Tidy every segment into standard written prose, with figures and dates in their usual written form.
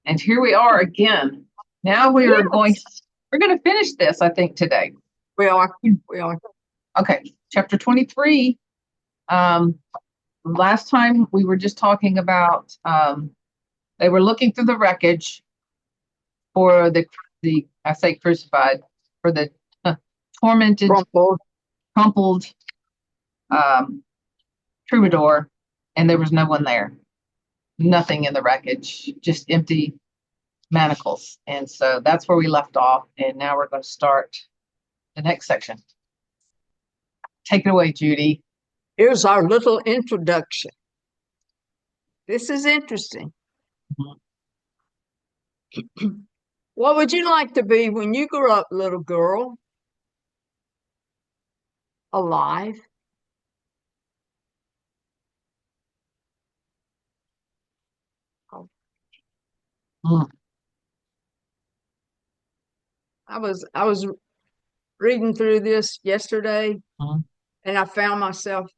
And here we are again. Now Yes, we're going to finish this, I think, today. we are. We are. Okay, chapter 23. Um, Last time we were just talking about they were looking through the wreckage for the I say crucified for the tormented, Rumpled. crumpled um, troubadour, and there was no one there. Nothing in the wreckage, just empty manacles. And so that's where we left off. And now we're going to start the next section. Take it away, Judy. Here's our little introduction. This is interesting. What would you like to be when you grow up, little girl? Alive? Oh, Mm-hmm. I was reading through this yesterday, and I found myself,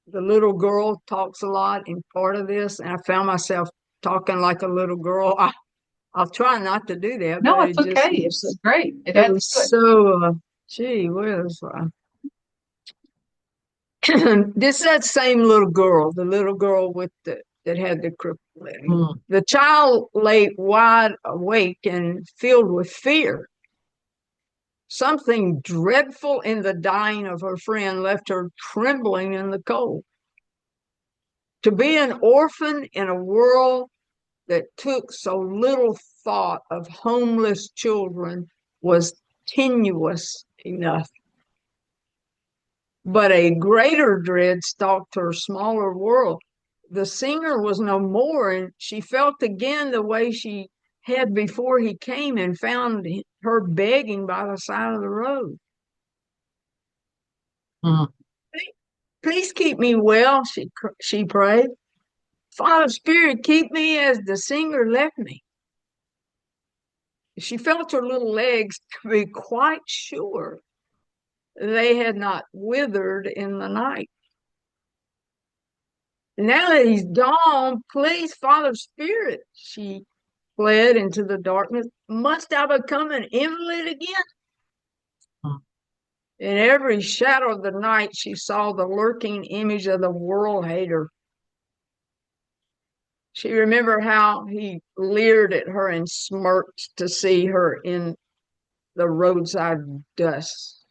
the little girl talks a lot in part of this, and I found myself talking like a little girl. I'll try not to do that, No, but it's okay. It's great. It it adds was to it. so, gee whiz. This that same little girl, the little girl with the that had the crippled leg. Mm. The child lay wide awake and filled with fear. Something dreadful in the dying of her friend left her trembling in the cold. To be an orphan in a world that took so little thought of homeless children was tenuous enough. But a greater dread stalked her smaller world. The singer was no more, and she felt again the way she had before he came and found her begging by the side of the road. Mm. Please keep me well, she prayed. Father Spirit, keep me as the singer left me. She felt her little legs to be quite sure they had not withered in the night. Now that he's gone, please, Father Spirit, she fled into the darkness. Must I become an invalid again? Mm. In every shadow of the night, she saw the lurking image of the world hater. She remembered how he leered at her and smirked to see her in the roadside dust.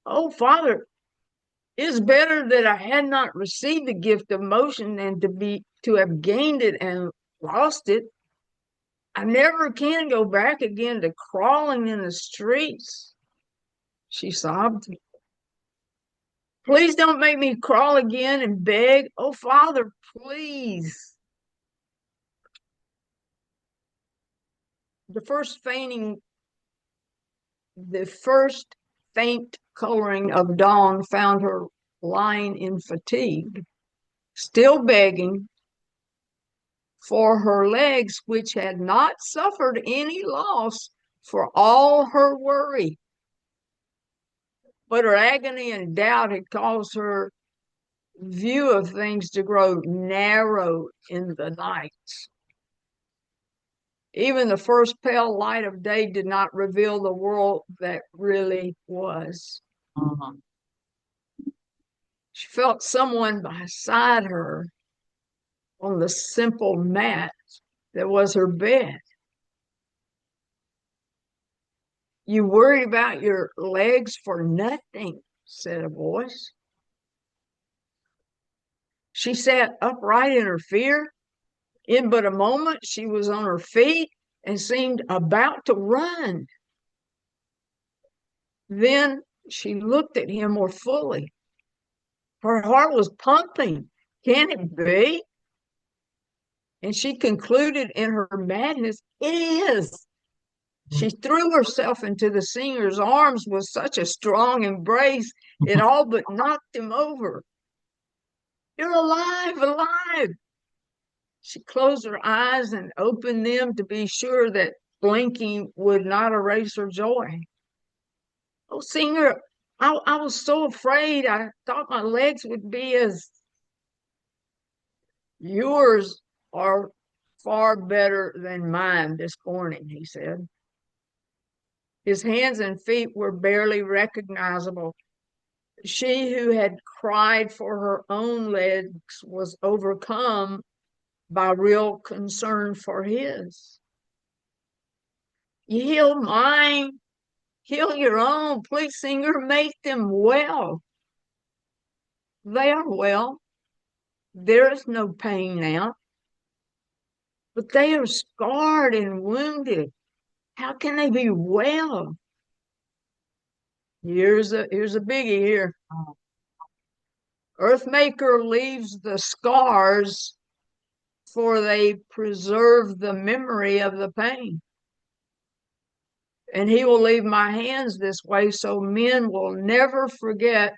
Oh, Father, it's better that I had not received the gift of motion than to have gained it and lost it. I never can go back again to crawling in the streets, she sobbed. Please don't make me crawl again and beg. Oh, Father, please. The first fainting, the first faint coloring of dawn found her lying in fatigue, still begging for her legs, which had not suffered any loss for all her worry. But her agony and doubt had caused her view of things to grow narrow in the night. Even the first pale light of day did not reveal the world that really was. Mhm. She felt someone beside her on the simple mat that was her bed. You worry about your legs for nothing, said a voice. She sat upright in her fear. In but a moment, she was on her feet and seemed about to run. Then she looked at him more fully. Her heart was pumping. Can it be? And she concluded in her madness, it is. She threw herself into the singer's arms with such a strong embrace, it all but knocked him over. You're alive, alive. She closed her eyes and opened them to be sure that blinking would not erase her joy. Oh, singer, I was so afraid. I thought my legs would be as yours are far better than mine this morning, he said. His hands and feet were barely recognizable. She who had cried for her own legs was overcome by real concern for his. You heal mine, heal your own. Please, Singer, make them well. They are well. There is no pain now, but they are scarred and wounded. How can they be well? Here's a biggie here. Earthmaker leaves the scars, for they preserve the memory of the pain. And he will leave my hands this way so men will never forget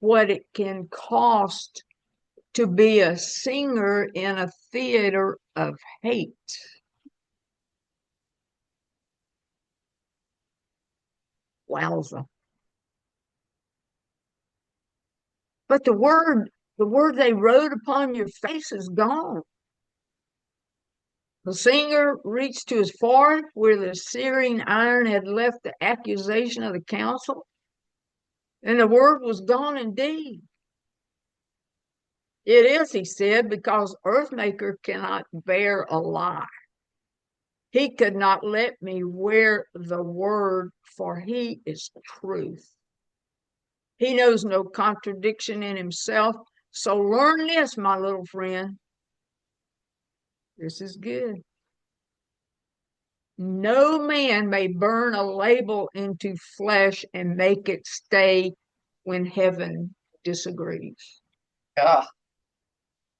what it can cost to be a singer in a theater of hate. Wowza. But the word they wrote upon your face is gone. The singer reached to his forehead where the searing iron had left the accusation of the council, and the word was gone indeed. It is, he said, because Earthmaker cannot bear a lie. He could not let me wear the word, for he is truth. He knows no contradiction in himself. So learn this, my little friend. This is good. No man may burn a label into flesh and make it stay when heaven disagrees. Yeah.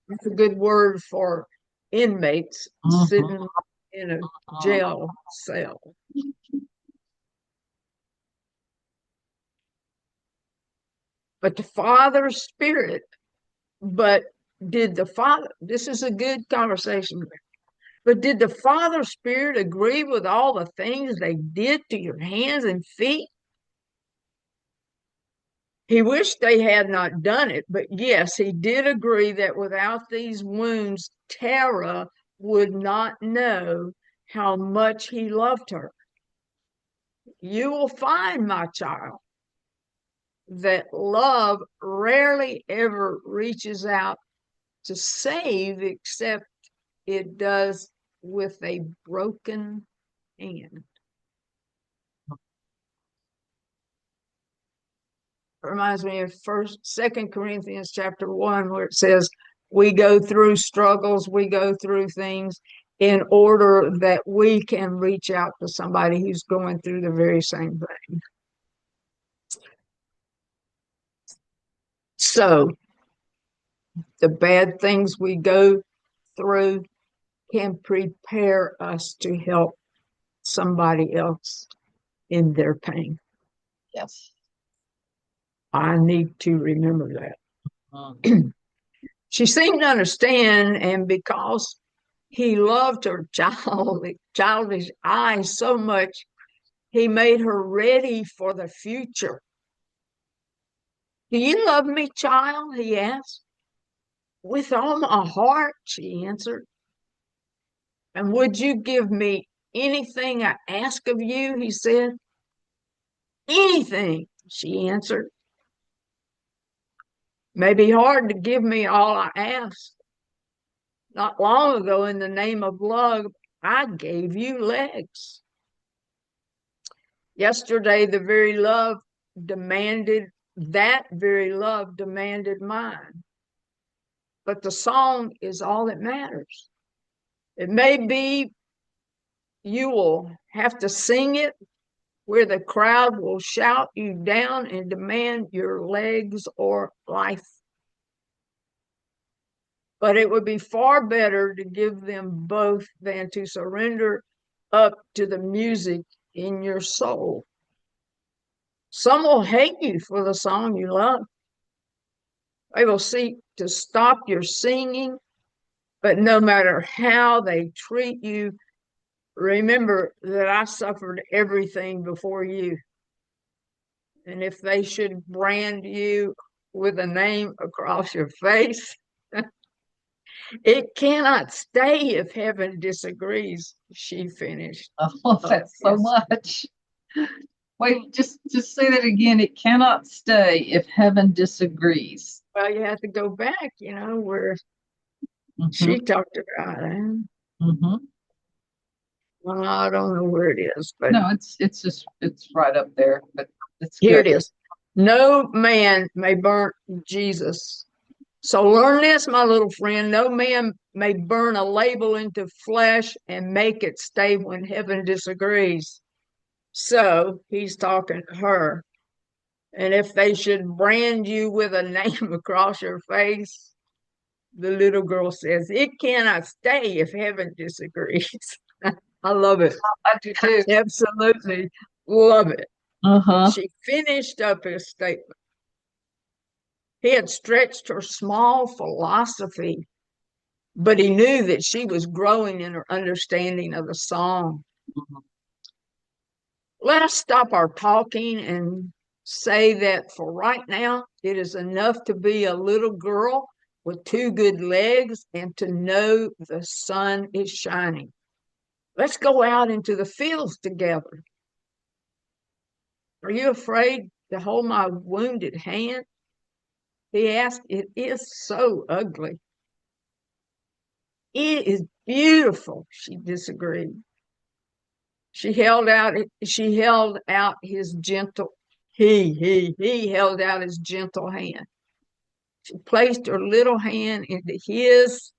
That's a good word for inmates sitting in a jail cell. But the Father's Spirit, but did the Father, this is a good conversation, but did the Father's Spirit agree with all the things they did to your hands and feet? He wished they had not done it, but yes, he did agree that without these wounds, Tara would not know how much he loved her. You will find, my child, that love rarely ever reaches out to save except it does with a broken hand. Reminds me of Second Corinthians chapter 1, where it says, we go through struggles, we go through things in order that we can reach out to somebody who's going through the very same thing. So the bad things we go through can prepare us to help somebody else in their pain. Yes. I need to remember that. She seemed to understand, and because he loved her childish eyes so much, he made her ready for the future. Do you love me, child? He asked. With all my heart, she answered. And would you give me anything I ask of you? He said. Anything, she answered. May be hard to give me all I ask. Not long ago, in the name of love, I gave you legs. Yesterday, that very love demanded mine. But the song is all that matters. It may be you will have to sing it where the crowd will shout you down and demand your legs or life. But it would be far better to give them both than to surrender up to the music in your soul. Some will hate you for the song you love. They will seek to stop your singing, but no matter how they treat you, remember that I suffered everything before you. And if they should brand you with a name across your face, It cannot stay if heaven disagrees, she finished. I love Oh, that so yes. much. Wait, just say that again. It cannot stay if heaven disagrees. Well, you have to go back, where Hmm. she talked about it. Hmm. Well, I don't know where it is, but No, it's just it's right up there, but it's here good. it is. No man may burn Jesus. So learn this, my little friend. No man may burn a label into flesh and make it stay when heaven disagrees. So he's talking to her. And if they should brand you with a name across your face, the little girl says, it cannot stay if heaven disagrees. I love it. I do too. Absolutely love it. Uh-huh. She finished up his statement. He had stretched her small philosophy, but he knew that she was growing in her understanding of the song. Mhm. Let us stop our talking and say that for right now, it is enough to be a little girl with two good legs and to know the sun is shining. Let's go out into the fields together. Are you afraid to hold my wounded hand? He asked. It is so ugly. It is beautiful, she disagreed. She held out his gentle he held out his gentle hand. She placed her little hand into his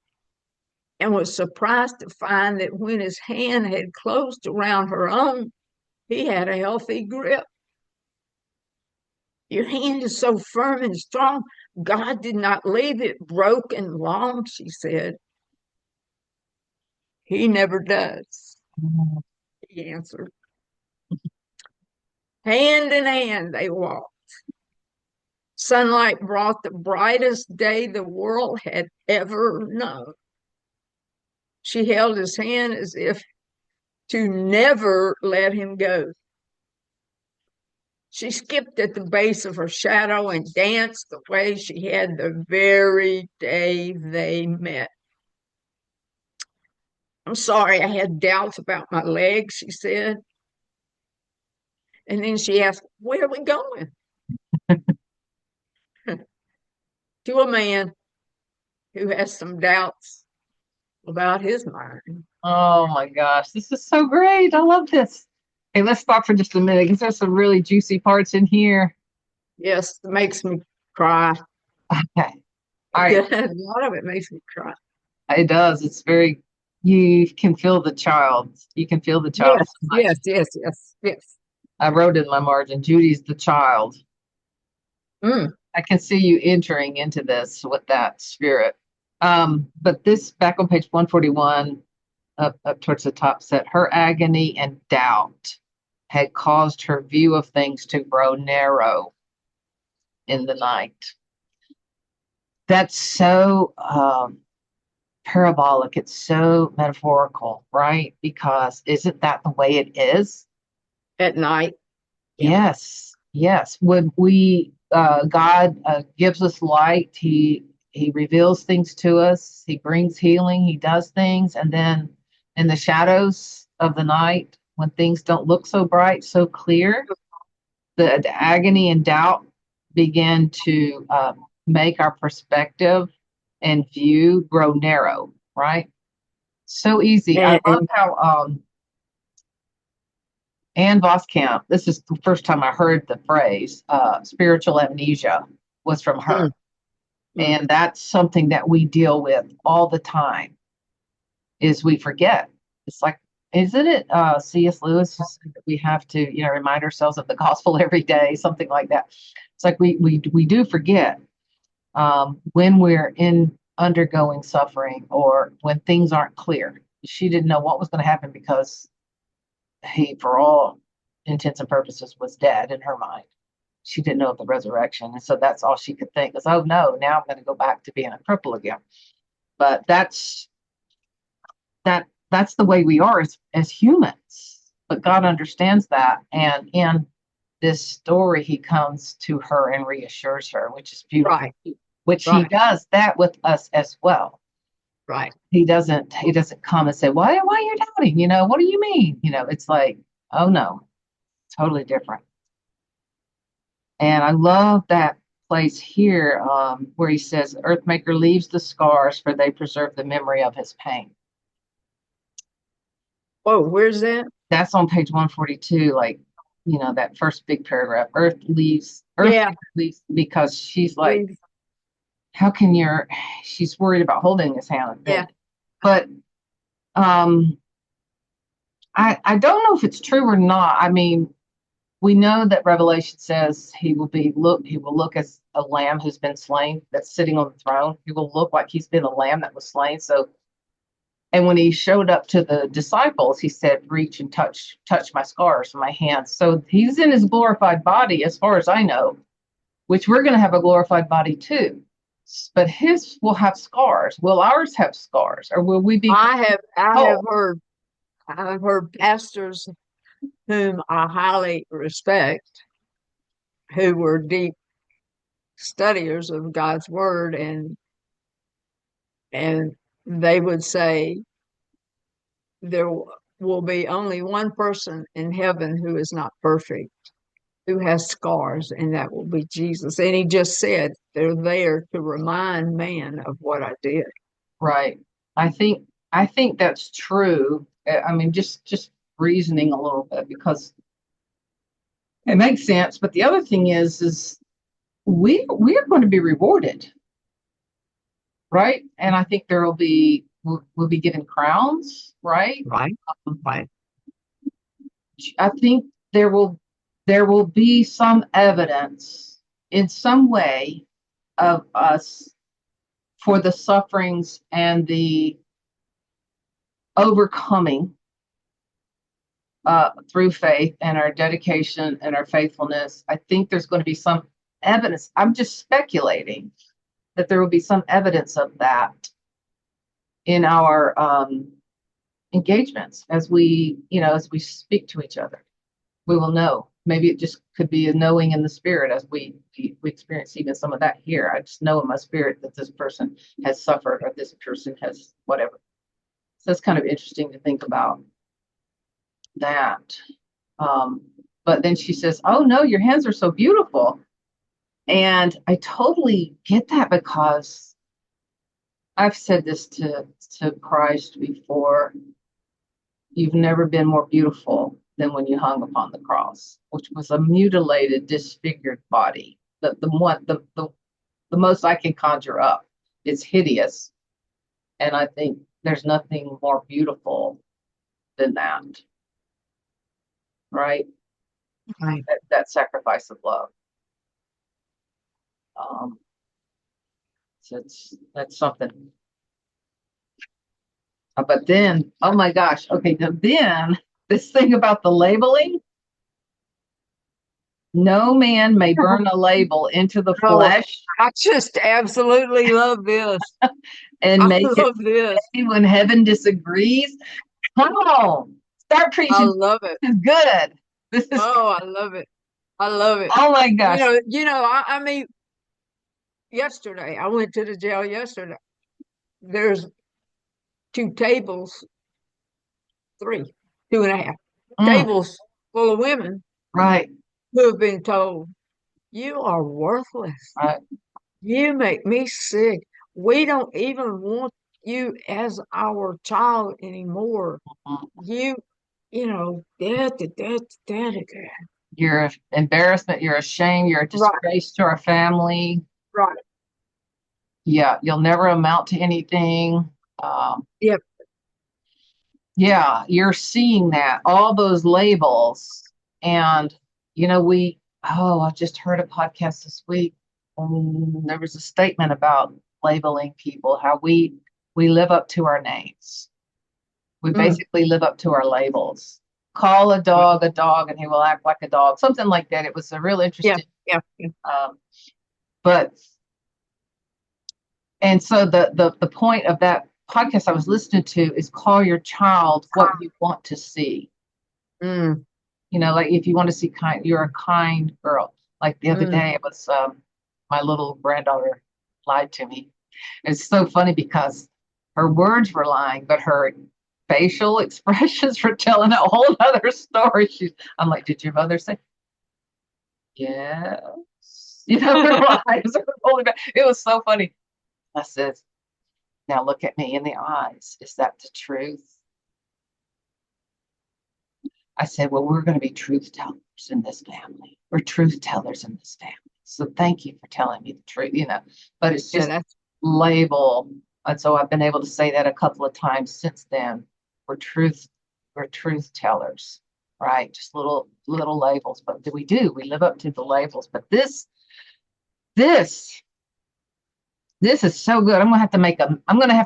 and was surprised to find that when his hand had closed around her own, he had a healthy grip. Your hand is so firm and strong. God did not leave it broken long, she said. He never does, he answered. Hand in hand they walked. Sunlight brought the brightest day the world had ever known. She held his hand as if to never let him go. She skipped at the base of her shadow and danced the way she had the very day they met. I'm sorry, I had doubts about my legs, she said. And then she asked, where are we going? To a man who has some doubts about his mind. Oh my gosh, this is so great. I love this. Okay, let's stop for just a minute because there's some really juicy parts in here. Yes, it makes me cry. Okay. All right. Yeah, a lot of it makes me cry. It does. It's very, you can feel the child. You can feel the child Yes, so much. yes, yes, yes, yes. I wrote in my margin, Judy's the child. Mm, I can see you entering into this with that spirit. But this back on page 141, up towards the top, said her agony and doubt had caused her view of things to grow narrow in the night. That's so parabolic. It's so metaphorical, right? Because isn't that the way it is? at night. Yeah, Yes, yes. When we God gives us light, He reveals things to us. He brings healing. He does things, and then in the shadows of the night, when things don't look so bright, so clear, the agony and doubt begin to make our perspective and view grow narrow. Right? So easy. I love and how Ann Voskamp, this is the first time I heard the phrase spiritual amnesia was from mm, her. mm, And that's something that we deal with all the time is we forget. It's like, isn't it C.S. Lewis who said that we have to, remind ourselves of the gospel every day, something like that. It's like we do forget when we're in undergoing suffering or when things aren't clear. She didn't know what was going to happen because he, for all intents and purposes, was dead in her mind. She didn't know of the resurrection. And so that's all she could think is, oh no, now I'm going to go back to being a cripple again. But that's the way we are as humans. But God understands that. And in this story, he comes to her and reassures her, which is beautiful, right, which he right. does that with us as well. right. He doesn't come and say, why are you doubting? What do you mean? It's like, oh no, totally different. And I love that place here where he says, Earthmaker leaves the scars for they preserve the memory of his pain. Oh, where's that? That's on page 142, like, that first big paragraph. Yeah, Earthmaker leaves because she's like, leave. how can she's worried about holding his hand, I Yeah, think. But um, I don't know if it's true or not. I mean, we know that Revelation says he will look as a lamb who's been slain, that's sitting on the throne. He will look like he's been a lamb that was slain. So, and when he showed up to the disciples, he said, reach and touch my scars and my hands. So he's in his glorified body, as far as I know, which we're going to have a glorified body too. But his will have scars. Will ours have scars? Or will we be I have whole? heard pastors whom I highly respect, who were deep studiers of God's word, and they would say there will be only one person in heaven who is not perfect, who has scars, and that will be Jesus. And he just said they're there to remind man of what I did. Right. I think that's true. I mean, just reasoning a little bit because it makes sense. But the other thing is we are going to be rewarded, right? And I think we'll be given crowns, right? Right, right, I think there will be some evidence in some way of us for the sufferings and the overcoming through faith and our dedication and our faithfulness. I think there's going to be some evidence. I'm just speculating that there will be some evidence of that in our engagements as we speak to each other. We will know. Maybe it just could be a knowing in the spirit as we experience even some of that here. I just know in my spirit that this person has suffered or this person has whatever. So it's kind of interesting to think about that. Um, but then she says, "Oh no, your hands are so beautiful," and I totally get that because I've said this to Christ before. You've never been more beautiful than when you hung upon the cross, which was a mutilated, disfigured body. The most I can conjure up. It's hideous, and I think there's nothing more beautiful than that, right? right. That sacrifice of love. Um, so that's something. But then, oh my gosh, okay, then this thing about the labeling. No man may burn a label into the Oh, flesh I just absolutely love this. and I make it love this. stay when heaven disagrees. Come on, start I preaching. love it. This is good. This is, Oh, I love it. I love it. oh my gosh. I mean, yesterday, I went to the jail yesterday. There's two tables, three, two and a half Mm, tables full of women right, who have been told, you are worthless. right. You make me sick. We don't even want you as our child anymore. Mm. You, that, that, that, that. You're an embarrassment. You're a shame. You're a Right, disgrace to our family. right. Yeah, you'll never amount to anything. Um, Yep. yeah, you're seeing that, all those labels. And, I just heard a podcast this week. There was a statement about labeling people, how we live up to our names. We Mm, basically live up to our labels. Call a dog, and he will act like a dog, something like that. It was a real yeah, interesting, yeah, yeah. um, but and so the point of that podcast I was listening to is call your child what you want to see. Mm, Like if you want to see you're a kind girl. Like the other mm, day, it was my little granddaughter lied to me. It's so funny because Her words were lying, but her facial expressions were telling a whole other story. I'm like, did your mother say, yes? Her eyes are rolling back. It was so funny. I said, now look at me in the eyes. Is that the truth? I said, well, we're going to be truth tellers in this family. We're truth tellers in this family. So thank you for telling me the truth. But it's Yeah, just that's label. And so I've been able to say that a couple of times since then. We're truth, we're truth tellers, right? Just little labels. But we live up to the labels. But this, this is so good. I'm gonna have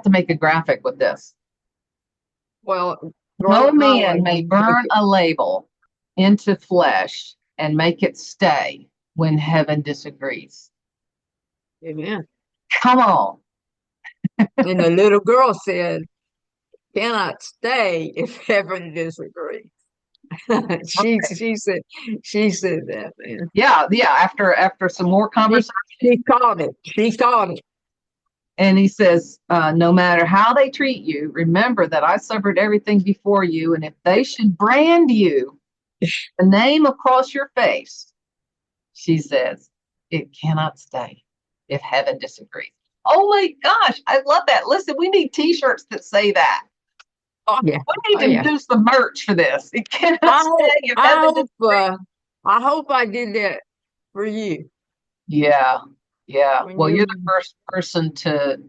to make a graphic with this. well, No my man way. may burn a label into flesh and make it stay when heaven disagrees. Amen. Come on. And the little girl said, cannot stay if heaven disagrees. She said that, man. Yeah, yeah. After some more She, conversation, she caught it. She caught it. and he says, no matter how they treat you, remember that I suffered everything before you, and if they should brand you the name across your face, she says, it cannot stay if heaven disagrees. Oh my gosh, I love that. Listen, we need t-shirts that say that. Oh yeah. We Oh need to yeah. do some merch for this. It cannot I stay hope if I heaven hope disagrees. I hope I did that for you Yeah, yeah. when Well, you you're the first person to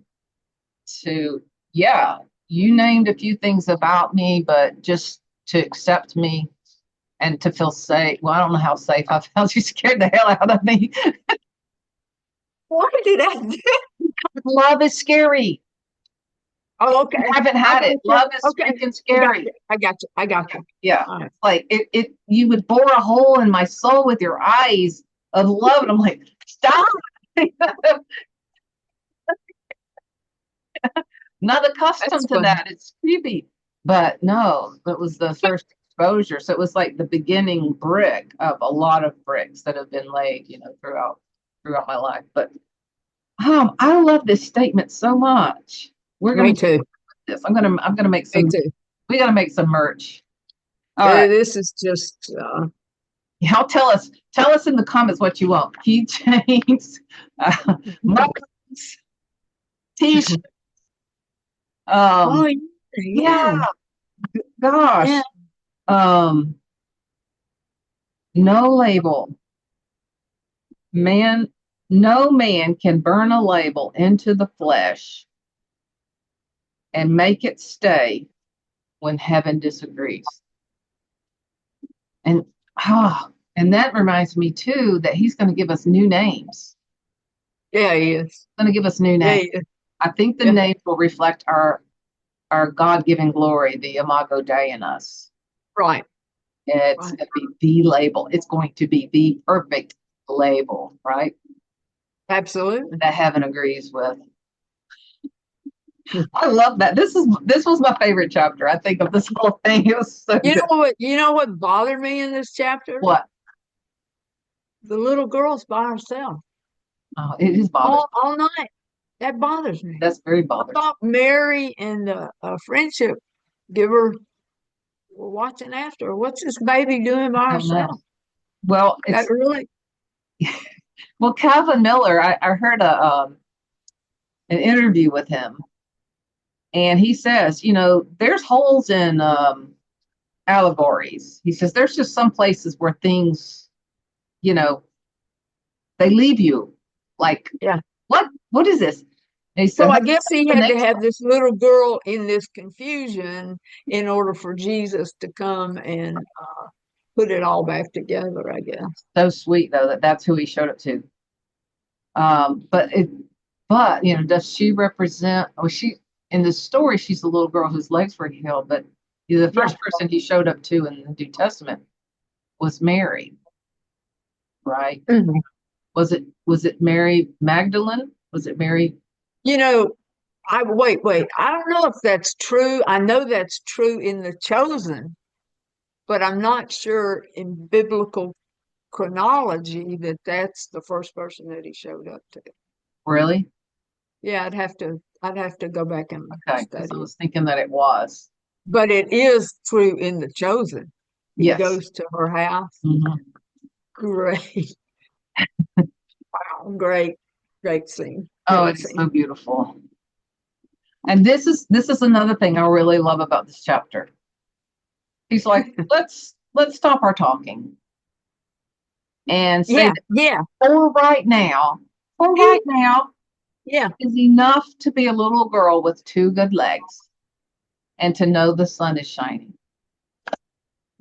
yeah, you named a few things about me, but just to accept me and to feel safe. Well, I don't know how safe I felt. You scared the hell out of me. Why did I do? Love is scary. Oh, You okay. haven't I had got it. you. Love is Okay. freaking I got scary. you. I got you. I got you. Yeah. All right. Like it you would bore a hole in my soul with your eyes of love. And I'm like, stop. Not That's accustomed to funny. that. It's creepy. But no, it was the first exposure. So it was like the beginning brick of a lot of bricks that have been laid, throughout my life. But I love this statement so much. We're Me gonna do too. this. I'm gonna make Me some too. we gotta make some merch. All right. This is just Y'all tell us in the comments what you want. Keychains, mugs, t-shirts. oh Um, yeah, yeah. Yeah. gosh. Um, no label. Man, no man can burn a label into the flesh and make it stay when heaven disagrees. And and that reminds me too that he's going to give us new names. Yeah, he is. He's going to give us new Yeah, names. he is. I think the Yeah. names will reflect our God-given glory, the Imago Dei in us. Right. It's Right. going to be the label. It's going to be the perfect label, right? Absolutely. That heaven agrees with. I love that. This was my favorite chapter. I think of this whole thing. It was so You good. know what? You know what bothered me in this chapter? What? The little girl's by herself Oh, it is bothersome. all night. That bothers me. That's very I bothersome. thought Mary and the friendship giver were watching after her. What's this baby doing by I don't know. herself? Well, That it's really, Calvin Miller. I heard an interview with him, and he says, there's holes in allegories. He says there's just some places where things, you know, they leave you like, yeah. what is this? And he So said, I "Hey, guess he the had to next have this little girl in this confusion in order for Jesus to come and put it all back together, I guess. so sweet though that's who he showed it to. But does she represent? Oh, she in the story, she's the little girl whose legs were healed. But the Yeah. first person he showed up to in the New Testament was Mary, right? Mhm. Was it Mary Magdalene? Was it Mary? You know, wait. I don't know if that's true. I know that's true in the chosen, but I'm not sure in biblical chronology that that's the first person that he showed up to. Really? Yeah, I'd have to go back and Okay, because I study it. was thinking that it was. But it is true in The Chosen. He Yes. goes to her house. Mhm. Great. Wow, great, great scene. Oh, Great it is so scene. beautiful. And this is another thing I really love about this chapter. He's like, let's stop our talking and say Yeah, that yeah. for He right now yeah. is enough to be a little girl with two good legs and to know the sun is shining.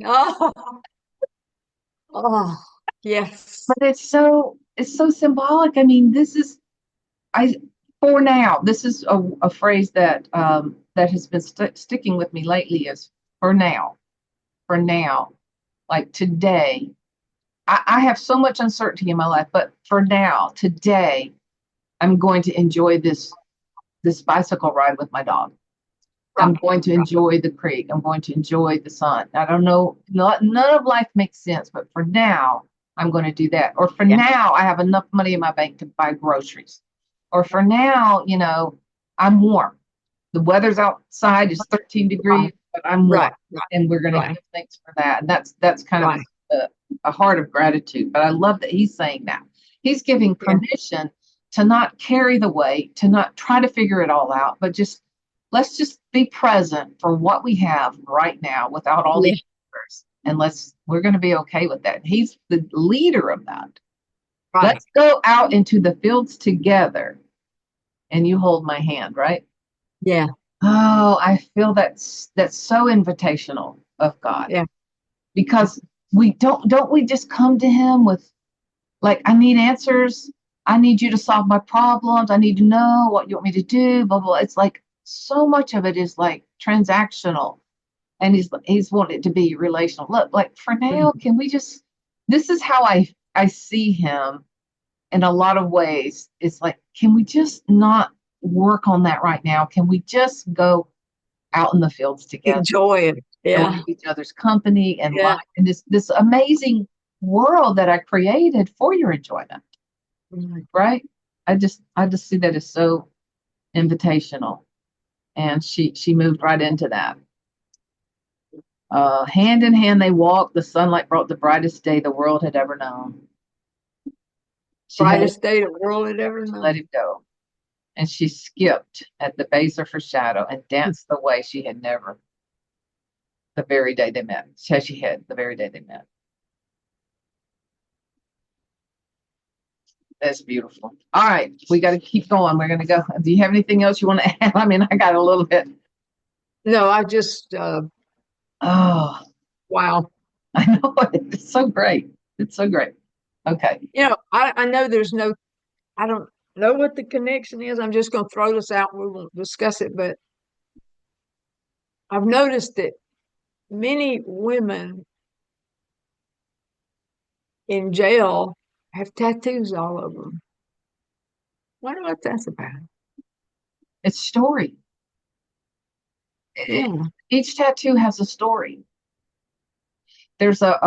Oh, oh, yes. But it's so symbolic. I mean, this is I for now. This is a phrase that has been sticking with me lately. Is for now, like today. I have so much uncertainty in my life, but for now, today, I'm going to enjoy this bicycle ride with my dog. I'm Right, going to right. enjoy the creek. I'm going to enjoy the sun. I don't know, none of life makes sense, but for now, I'm going to do that. Or for Yeah, now, I have enough money in my bank to buy groceries. Or for now, I'm warm. The weather's outside is 13 right, degrees, but I'm warm, right, right, and we're going to right, give thanks for that. And that's kind of right. a heart of gratitude. But I love that he's saying that. He's giving Yeah, permission to not carry the weight, to not try to figure it all out, but let's just be present for what we have right now without all the yeah, answers. And we're going to be okay with that. He's the leader of that. right. Let's go out into the fields together, and you hold my hand, right? Yeah, Oh, I feel that's so invitational of God, yeah. because we don't we just come to him with, like, I need answers. I need you to solve my problems. I need to know what you want me to do, blah, blah. It's like so much of it is like transactional, and he's wanted to be relational. Look, like for now, Mhm. can we just, this is how I see him in a lot of ways. It's like, can we just not work on that right now? Can we just go out in the fields together, Enjoy it. enjoy Yeah, each other's company and life, yeah. and this amazing world that I created for your enjoyment, Mhm. right? I just see that as so invitational, and she moved right into that. Hand in hand they walked. The sunlight brought the brightest day the world had ever known. She had Brightest day the world had ever to let known. it go, and she skipped at the base of her shadow and danced the way she had never, the very day they met. She had the very day they met. That's beautiful. All right, we got to keep going. We're going to go. Do you have anything else you want to add? I mean, I got a little bit. No, I just Oh, wow. I know. It's so great. It's so great. Okay. I know there's no I don't know what the connection is. I'm just gonna throw this out. We won't discuss it, but I've noticed that many women in jail have tattoos all over them. Wonder what that's about. It's story. It, Yeah. each tattoo has a story. There's a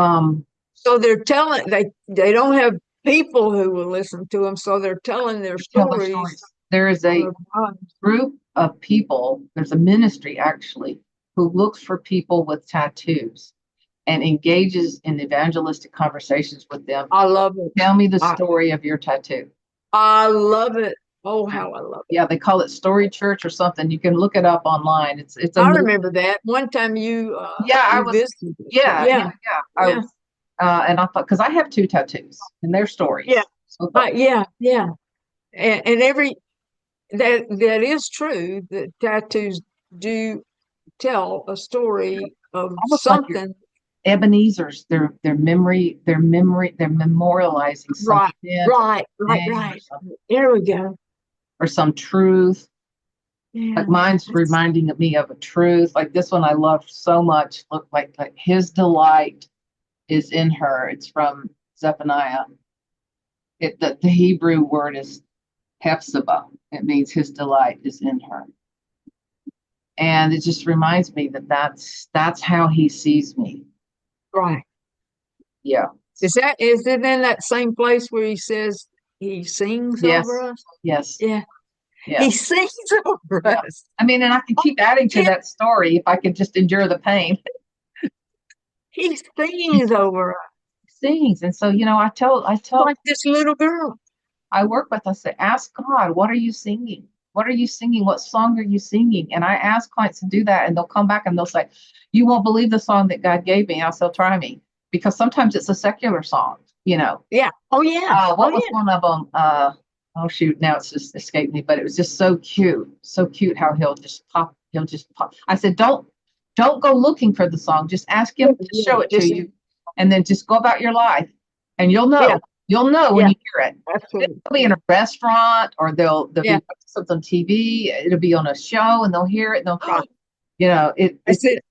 So they're telling they don't have people who will listen to them, so they're telling their tell their stories stories. There is on a their bodies. group of people. There's a ministry actually who looks for people with tattoos and engages in evangelistic conversations with them. I love it. Tell me the I story of your tattoo. I love it. Oh, how I love it. Yeah, they call it Story Church or something. You can look it up online. It's I amazing. remember that one time Yeah, I you was. visited. Yeah, yeah, Yeah, yeah. I yeah, was, and I thought, because I have two tattoos and they're yeah, stories. So I thought, yeah, yeah. And every that is true that tattoos do tell a story of almost like your something. Ebenezer's, they're memorializing some Right, event or right, right, name or right. something, There we go. or some truth. Like Yeah, mine's that's reminding me of a truth. Like this one I love so much. Look, like his delight is in her. It's from Zephaniah. The Hebrew word is Hephzibah. It means his delight is in her. And it just reminds me that that's how he sees me. right. Yeah. Is it in that same place where he says he sings over Yes. us? Yes. Yeah. Yeah. He sings over Yeah. us. I mean, and I could keep adding to He that story if I could just endure the pain. he sings over us Sings. And so, I tell, like this little girl. I work with, I say, ask God, what are you singing? What are you singing? What song are you singing? And I ask clients to do that, and they'll come back and they'll say, you won't believe the song that God gave me. I'll say, try me. Because sometimes it's a secular song, you know. Yeah. Oh yeah. Oh What was yeah. one of them? Oh shoot, now it's just escaped me, but it was just so cute how he'll just pop. I said, don't go looking for the song. Just ask him to Yeah. show it to Just you, and then just go about your life, and yeah. you'll know when Yeah. you hear it. Absolutely. They'll be in Yeah. a restaurant, or they'll Yeah. be something on TV. It'll be on a show, and they'll hear it, and they'll, Right. it's That's it.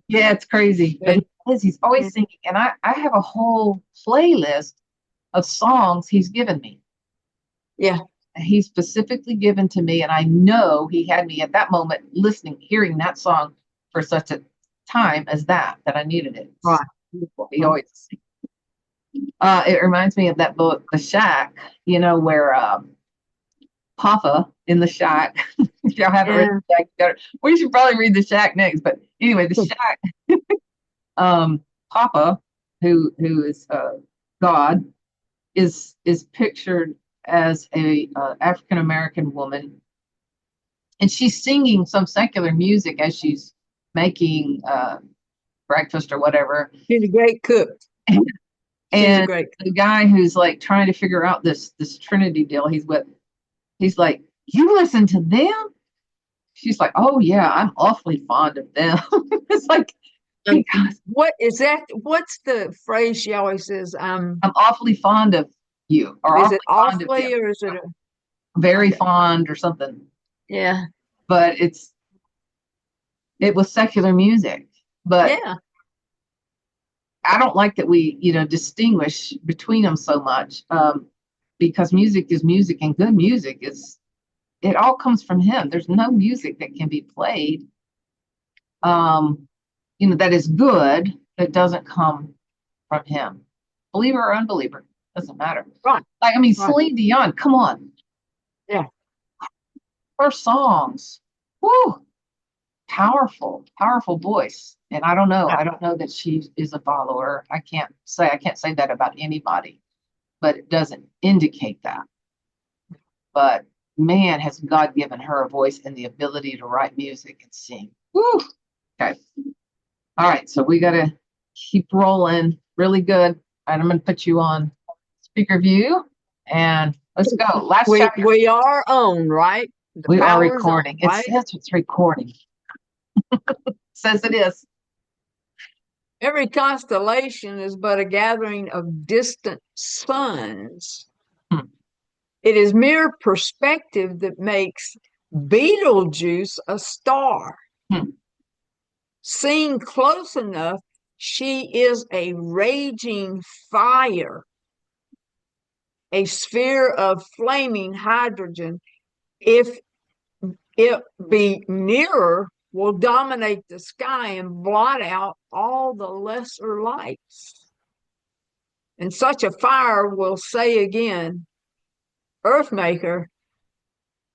yeah, it's crazy, but Yeah. he's always singing, and I have a whole playlist of songs he's given me. Yeah. He specifically given to me, and I know he had me at that moment listening, hearing that song for such a time as that I needed it. Right. He Right. always. It reminds me of that book, The Shack. Where Papa in The Shack. If y'all haven't read Yeah. The Shack, we should probably read The Shack next. But anyway, The Shack. Papa, who is God, is pictured as a African American woman, and she's singing some secular music as she's making breakfast or whatever. She's a great cook. She's a And great the guy who's like trying to figure out this Trinity deal he's with, he's like, "You listen to them?" She's like, "Oh yeah, I'm awfully fond of them." It's like, cook. because What is that? What's the phrase she always says? I'm awfully fond of you, or Is it awfully fond of them, awfully or is it a very okay? fond or something. Yeah. But it was secular music. But Yeah. I don't like that we, distinguish between them so much, because music is music, and good music it all comes from him. There's no music that can be played, um, that is good that doesn't come from him. Believer or unbeliever, doesn't matter. Right. Like, I mean, Right. Celine Dion, come on, Yeah. her songs, whoo, powerful voice. And I don't know. Yeah. I don't know that she is a follower. I can't say that about anybody, but it doesn't indicate that. But man, has God given her a voice and the ability to write music and sing. Woo! Okay. All right. So we got to keep rolling really good. And I'm going to put you on speaker view, and let's go. Last chapter. We are on, right? The We are power's on, recording. It right? says it's recording. It says it is. Every constellation is but a gathering of distant suns. Hmm. It is mere perspective that makes Betelgeuse a star. Hmm. Seen close enough, she is a raging fire, a sphere of flaming hydrogen. If it be nearer, will dominate the sky and blot out all the lesser lights. And such a fire will say again, Earthmaker,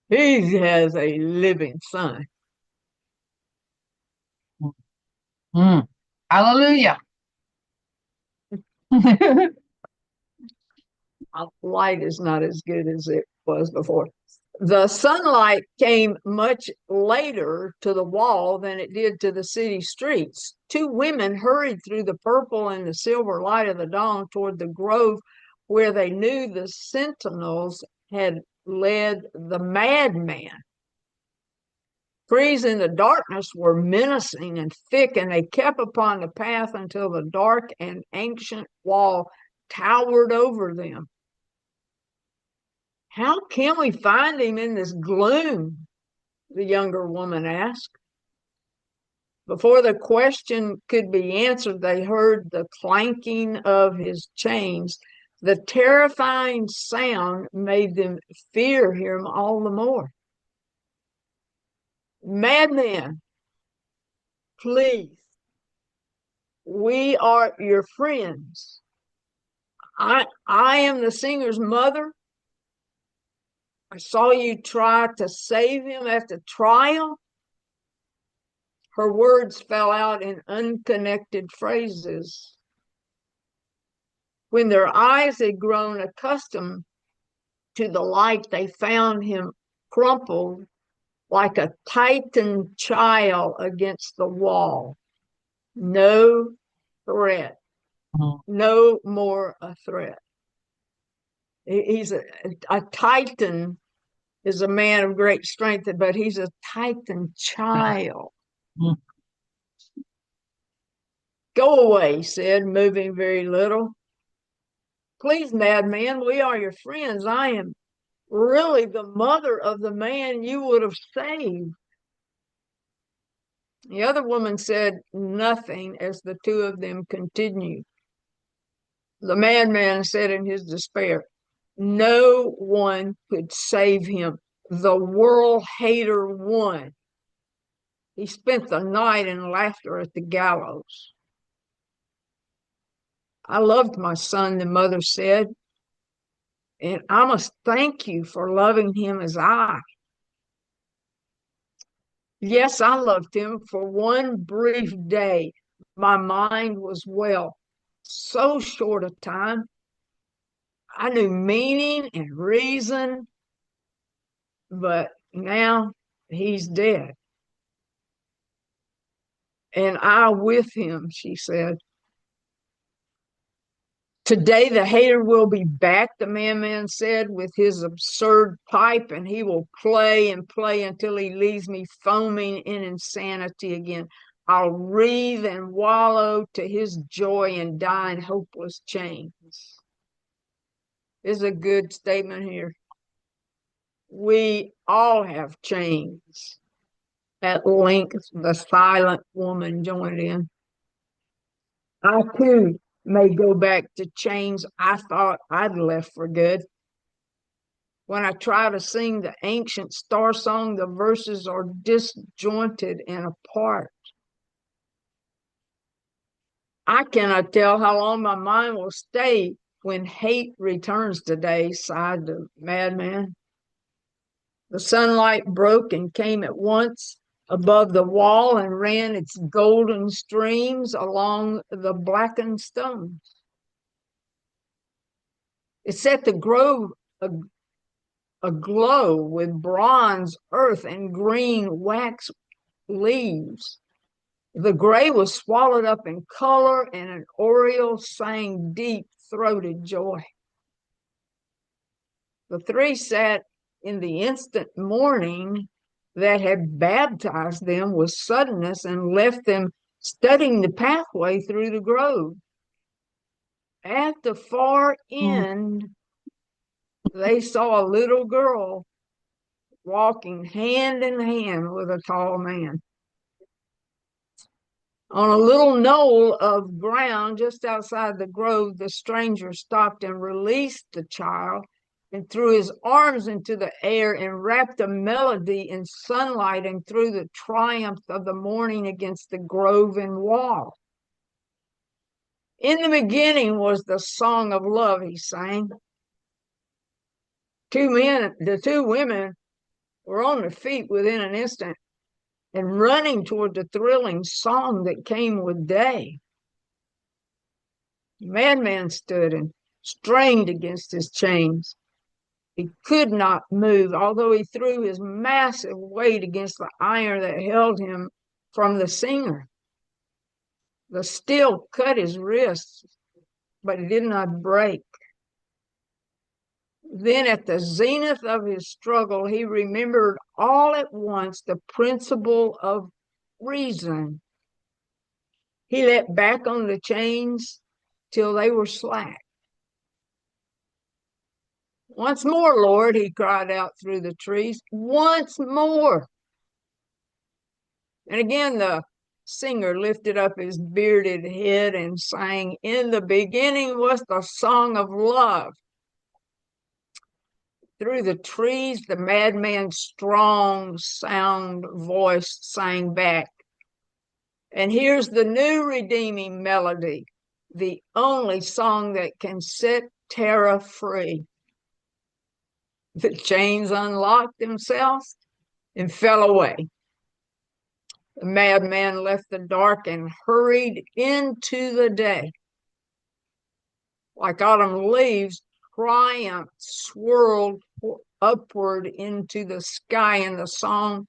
he has a living son. Hmm. Hallelujah. Light is not as good as it was before. The sunlight came much later to the wall than it did to the city streets. Two women hurried through the purple and the silver light of the dawn toward the grove where they knew the sentinels had led the madman. Trees in the darkness were menacing and thick, and they kept upon the path until the dark and ancient wall towered over them. How can we find him in this gloom? The younger woman asked. Before the question could be answered, they heard the clanking of his chains. The terrifying sound made them fear him all the more. Madman, please, we are your friends. I am the singer's mother. I saw you try to save him at the trial. Her words fell out in unconnected phrases. When their eyes had grown accustomed to the light, they found him crumpled like a tightened child against the wall. No threat, Mhm. no more a threat. He's a titan is a man of great strength, but he's a titan child. Mhm. Go away, he said, moving very little. Please, madman, we are your friends. I am really the mother of the man you would have saved. The other woman said nothing as the two of them continued. The madman said in his despair, no one could save him. The world hater won. He spent the night in laughter at the gallows. I loved my son, the mother said, and I must thank you for loving him as I. Yes, I loved him for one brief day. My mind was well. So short a time. I knew meaning and reason, but now he's dead. And I with him, she said. Today the hater will be back, the madman said, with his absurd pipe, and he will play and play until he leaves me foaming in insanity again. I'll wreathe and wallow to his joy and die in hopeless chains. This is a good statement here. We all have chains. At length, the silent woman joined in. I too may go back to chains I thought I'd left for good. When I try to sing the ancient star song, the verses are disjointed and apart. I cannot tell how long my mind will stay when hate returns today, sighed the madman. The sunlight broke and came at once above the wall and ran its golden streams along the blackened stones. It set the grove aglow with bronze earth and green wax leaves. The gray was swallowed up in color, and an oriole sang deep-throated joy. The three sat in the instant morning that had baptized them with suddenness and left them studying the pathway through the grove. At the far end, they saw a little girl walking hand in hand with a tall man. On a little knoll of ground just outside the grove, the stranger stopped and released the child and threw his arms into the air and rapped a melody in sunlight and through the triumph of the morning against the grove and wall. In the beginning was the song of love, he sang. The two women were on their feet within an instant and running toward the thrilling song that came with day. The madman stood and strained against his chains. He could not move, although he threw his massive weight against the iron that held him from the singer. The steel cut his wrists, but it did not break. Then, at the zenith of his struggle, he remembered all at once the principle of reason. He let back on the chains till they were slack. Once more, Lord, he cried out through the trees. Once more. And again, the singer lifted up his bearded head and sang, in the beginning was the song of love. Through the trees, the madman's strong sound voice sang back. And here's the new redeeming melody, the only song that can set Tara free. The chains unlocked themselves and fell away. The madman left the dark and hurried into the day. Like autumn leaves, triumph swirled upward into the sky, and the song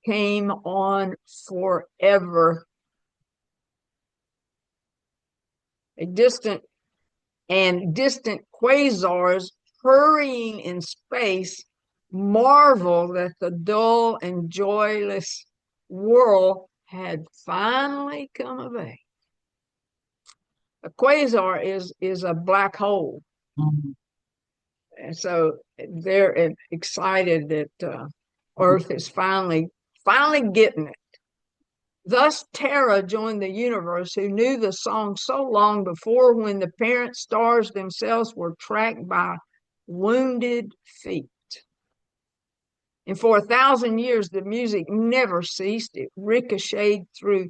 came on forever. A distant quasars hurrying in space marvel that the dull and joyless whirl had finally come of age. A quasar is a black hole, Mhm. and so they're excited that Earth is finally getting it. Thus, Terra joined the universe, who knew the song so long before, when the parent stars themselves were tracked by wounded feet. And for 1,000 years, the music never ceased. It ricocheted through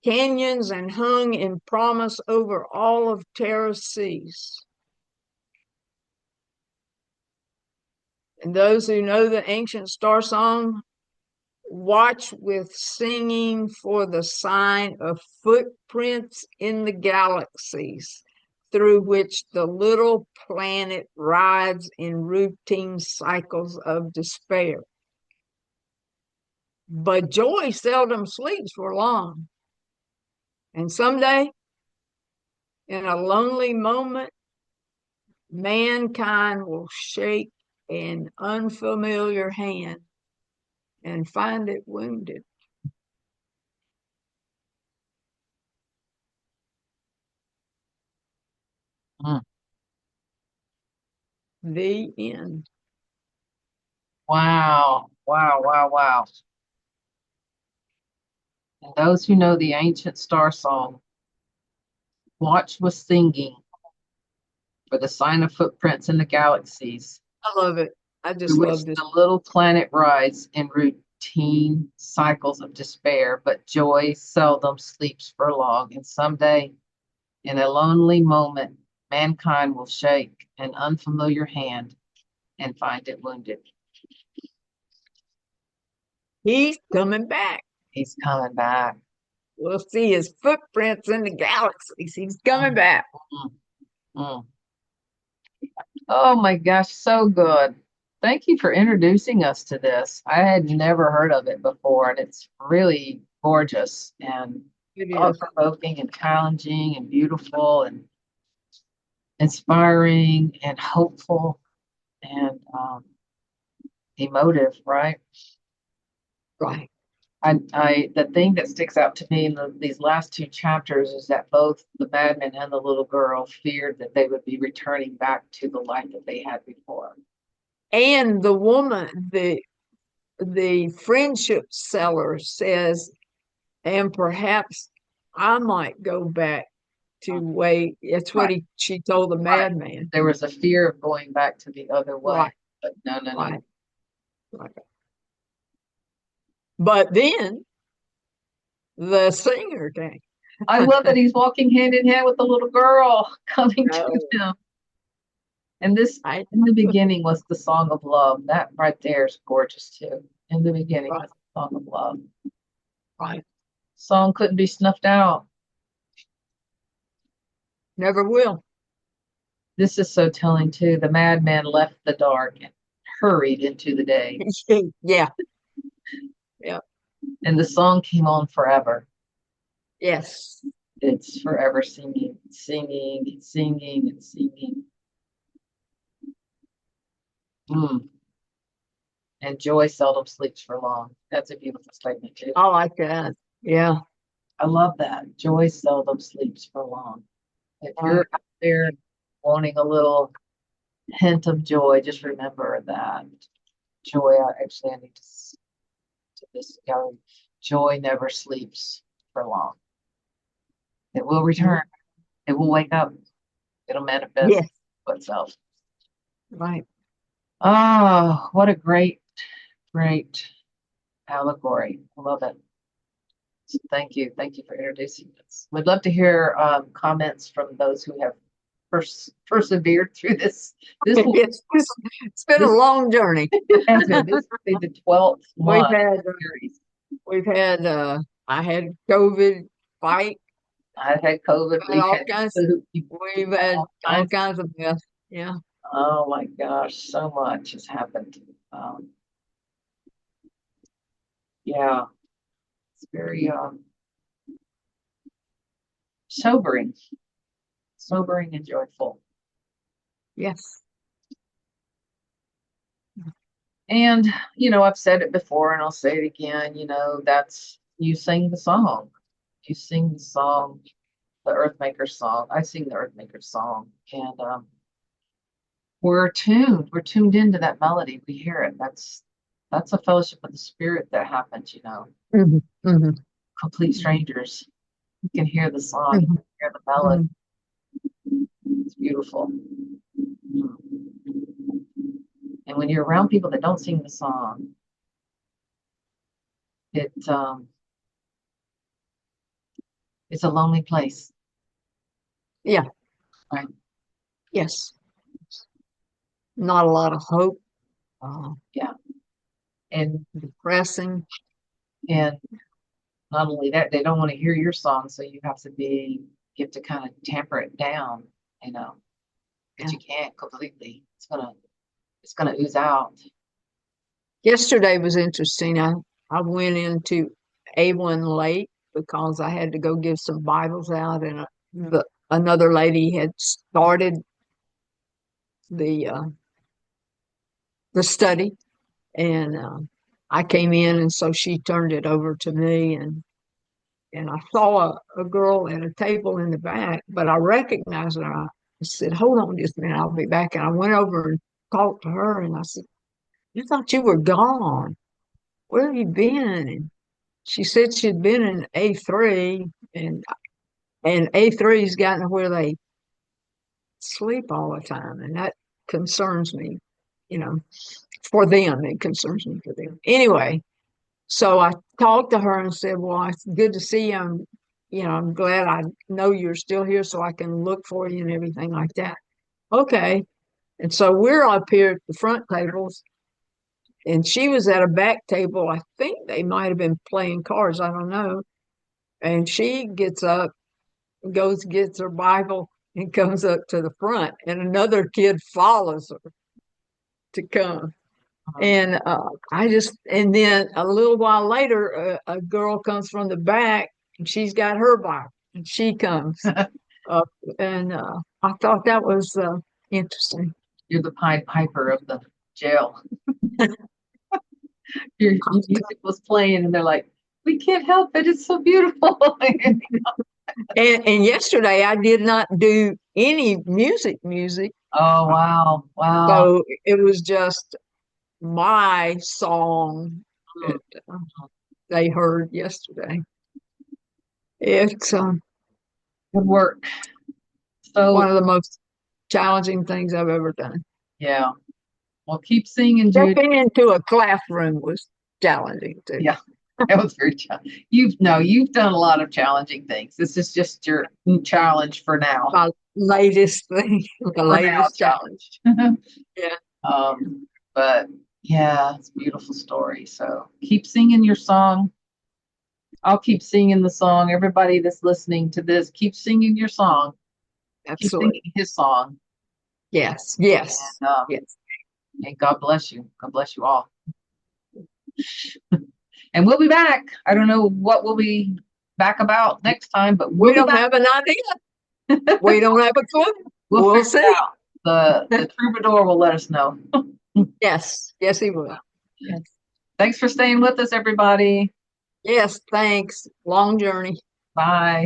canyons and hung in promise over all of Terra's seas. And those who know the ancient star song watch with singing for the sign of footprints in the galaxies through which the little planet rides in routine cycles of despair. But joy seldom sleeps for long. And someday, in a lonely moment, mankind will shake an unfamiliar hand and find it wounded. Mm. The end. Wow. Wow. Wow. Wow. And those who know the ancient star song watch with singing for the sign of footprints in the galaxies I love it. I through just which love this. the little planet rides in routine cycles of despair, but joy seldom sleeps for long. And someday, in a lonely moment, mankind will shake an unfamiliar hand and find it wounded. He's coming back. He's coming back. We'll see his footprints in the galaxies. He's coming Mm, back. mm, mm. Oh my gosh, so good. Thank you for introducing us to this. I had never heard of it before, and it's really gorgeous and It is. thought-provoking and challenging and beautiful and inspiring and hopeful and emotive, right? Right. The thing that sticks out to me in these last two chapters is that both the madman and the little girl feared that they would be returning back to the life that they had before. And the woman, the friendship seller says, and perhaps I might go back to Uh, wait. That's what Right, she told the right. madman. There was a fear of going back to the other way, Right, but no, no, no. right, right. But then the singer came. I love that he's walking hand in hand with the little girl coming to Oh, him. And this, I in the beginning, was the song of love. That right there is gorgeous too. In the beginning right, was the song of love. right. Song couldn't be snuffed out. Never will. This is so telling too. The madman left the dark and hurried into the day, Yeah, yeah, and the song came on forever. yes. It's forever singing, singing, and singing, and singing. Mm. And joy seldom sleeps for long. That's a beautiful statement too. I like that. Yeah, I love that. Joy seldom sleeps for long. If you're right. out there wanting a little hint of joy, just remember that joy. I need to this go. Joy never sleeps for long. It will return. It will wake up. It'll manifest Yes, itself. right. Oh, what a great, great allegory. I love it. Thank you. Thank you for introducing us. We'd love to hear comments from those who have persevered through this. This will It's been a this long journey. it has been this will be the 12th We've month had series. we've had I had COVID fight, I've had COVID. had We've all had kinds food, we've had all all kinds. kinds of mess. Yeah. Oh my gosh, so much has happened. Yeah, it's very sobering, sobering and joyful. Yes. And, I've said it before and I'll say it again, that's you sing the song. You sing the song, the Earthmaker song. I sing the Earthmaker song. And We're tuned into that melody. We hear it. That's a fellowship of the spirit that happens. Hmm. Hmm. Complete strangers. You can hear the song, you Hmm. can hear the melody. Hmm. It's beautiful. Mm. And when you're around people that don't sing the song, it it's a lonely place, Yeah. right? Yes. Not a lot of hope. Yeah. And Depressing. and not only that, they don't want to hear your song, so you have to you have to kind of tamper it down, you know, but Yeah. you can't completely. It's gonna ooze out. Yesterday was interesting. I went into A1 late because I had to go give some Bibles out, and another lady had started the uh, the study, and I came in, and so she turned it over to me, and I saw a girl at a table in the back, but I recognized her. I said, "Hold on just a minute, I'll be back." And I went over and talked to her, and I said, "You thought you were gone? Where have you been?" And she said she'd been in A3, and A3's gotten to where they sleep all the time, and that concerns me, you know, for them. It concerns me for them. Anyway, so I talked to her and said, "Well, it's good to see you. I'm glad I know you're still here so I can look for you and everything like that." Okay. And so we're up here at the front tables, and she was at a back table. I think they might have been playing cards. I don't know. And she gets up, goes, gets her Bible, and comes up to the front, and another kid follows her to come. And and then a little while later, a girl comes from the back, and she's got her Bible, and she comes up. And I thought that was interesting. You're the Pied Piper of the jail. Your music was playing, and they're like, "We can't help it. It's so beautiful." And yesterday, I did not do any music. Oh wow, wow. So it was just my song Mm. that they heard yesterday. It's Good work. one So of the most challenging things I've ever done. yeah, well, keep singing, Judy. Stepping into a classroom was challenging too. Yeah, that was very challenging. You've done a lot of challenging things. This is just your challenge for now. My latest thing, the For now, latest challenge. challenge. Yeah, But yeah, it's a beautiful story. So keep singing your song. I'll keep singing the song. Everybody that's listening to this, keep singing your song. Keep singing absolutely. his song. Yes, yes, And, yes. and God bless you. God bless you all. And we'll be back. I don't know what we'll be back about next time, but We we'll be don't back. have an idea. We don't have a clue. We'll We'll figure it see. out. The troubadour will let us know. Yes, yes, he will. Yes, Thanks for staying with us, everybody. yes. Thanks. Long journey. Bye.